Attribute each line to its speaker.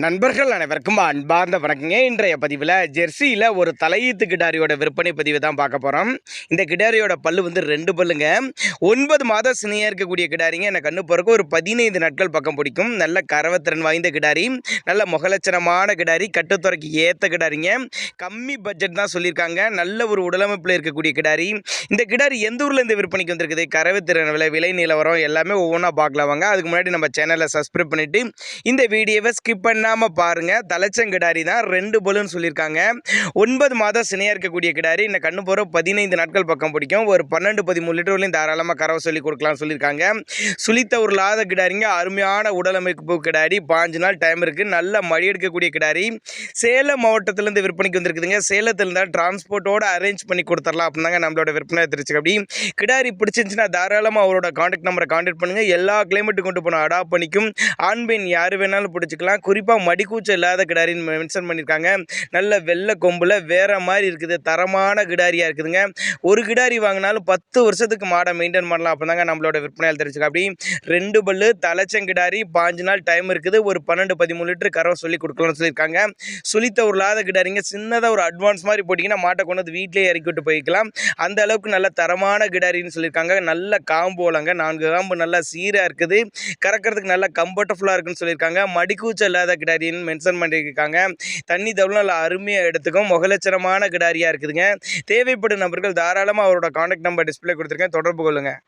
Speaker 1: நண்பர்கள் அனைவருக்கும் அன்பார்ந்த வணக்கங்க. இன்றைய பதிவில் ஜெர்சியில் ஒரு தலையீத்து கிடாரியோட விற்பனை பதிவு தான் பார்க்க போகிறோம். இந்த கிடாரியோட பல்லு வந்து 2 பல்லுங்க. 9 மாதம் சினையாக இருக்கக்கூடிய கிடாரிங்க. எனக்கு கண்ணு போகிறக்கு ஒரு 15 நாட்கள் பக்கம் பிடிக்கும். நல்ல கறவத்திறன் வாய்ந்த கிடாரி, நல்ல முகலட்சணமான கிடாரி, கட்டுத்துறைக்கு ஏற்ற கிடாரிங்க. கம்மி பட்ஜெட் தான் சொல்லியிருக்காங்க. நல்ல ஒரு உடலமைப்பில் இருக்கக்கூடிய கிடாரி. இந்த கிடாரி எந்த ஊரில் இந்த விற்பனைக்கு வந்திருக்குது, கறவத்திறன் விலை நிலவரம் எல்லாமே ஒவ்வொன்றா பார்க்கலாம் வாங்க. அதுக்கு முன்னாடி நம்ம சேனலை சப்ஸ்கிரைப் பண்ணிவிட்டு இந்த வீடியோவை ஸ்கிப் பண்ணாம பாருங்க. தலைச்சங்கிடாரி தான், 2 பல்லுன்னு சொல்லியிருக்காங்க. 9 மாதம் சினையா இருக்கக்கூடிய கிடாரி. இந்த கண்ணு போற 15 நாட்கள் பக்கம் பிடிக்கும். ஒரு 12-13 லிட்டர் வரையும் தாராளமாக கறவை சொல்லி கொடுக்கலாம்னு சொல்லியிருக்காங்க. சுழித்த ஒரு லாத கிடாரிங்க. அருமையான உடலமைப்பு கிடாரி. 5 நாள் டைம் இருக்கு. நல்ல மடி எடுக்கக்கூடிய கிடாரி. சேலம் மாவட்டத்திலிருந்து விற்பனைக்கு வந்திருக்குதுங்க. சேலத்திலிருந்து டிரான்ஸ்போர்ட்டோட அரேஞ்ச் பண்ணி கொடுத்துடலாம் அப்படின்னாங்க நம்மளோட விற்பனை தெரிஞ்சுக்க. அப்படி கிடாரி பிடிச்சிருந்துச்சுன்னா தாராளமாக அவரோட கான்டாக்ட் நம்பரை கான்டாக்ட் பண்ணுங்க. எல்லா கிளைமேட்டு கொண்டு போன அடாப்ட் பண்ணிக்கும். ஆண் பெண் யார் வேணாலும் பிடிச்சிக்கலாம். குறிப்பாக மடிக்கூச்சம் இல்லாத கிடாரின்னு மென்ஷன் பண்ணியிருக்காங்க. நல்ல வெள்ளை கொம்பில் வேற மாதிரி இருக்குது. தரமான கிடாரியாக இருக்குதுங்க. ஒரு கிடாரி வாங்கினாலும் 10 வருஷத்துக்கு மாடை மெயின்டைன் பண்ணலாம் அப்படின்னாங்க நம்மளோட விற்பனையால் தெரிஞ்சுக்க. அப்படி 2 பல்லு தலைச்சங்கிடாரி. 5 நாள் டைம் இருக்குது. ஒரு 12-13 லிட்டர் கறவை சொல்லி கொடுக்கலாம்னு சொல்லியிருக்காங்க. சுழித்த ஒரு லாத கிடாரிங்க. சின்னதாக ஒரு அட்வான்ஸ் மாதிரி போட்டிங்கன்னா மாட்டை கொண்டு வந்து வீட்டிலே இறக்கி விட்டு போய்க்கலாம். அந்த அளவுக்கு நல்ல தரமான கிடாரின்னு சொல்லியிருக்காங்க. நல்ல காம்பு வளங்க. 4 காம்பு நல்லா சீராக இருக்குது. கறக்கிறதுக்கு நல்லா கம்ஃபர்டபுளாக இருக்குன்னு சொல்லியிருக்காங்க. மடிக்கூச்சம் இல்லாத கிடாரின்னு மென்ஷன் பண்ணியிருக்காங்க. தண்ணி தவிர நல்லா அருமையாக எடுத்துக்கும். முகலட்சணமான கிடாரியாக இருக்குதுங்க. தேவைப்படும் நபர்கள் தாராளமாக அவரோட கான்டாக்ட் நம்பர் டிஸ்பிளே கொடுத்துருக்கேன், தொடர்பு கொள்ளுங்கள்.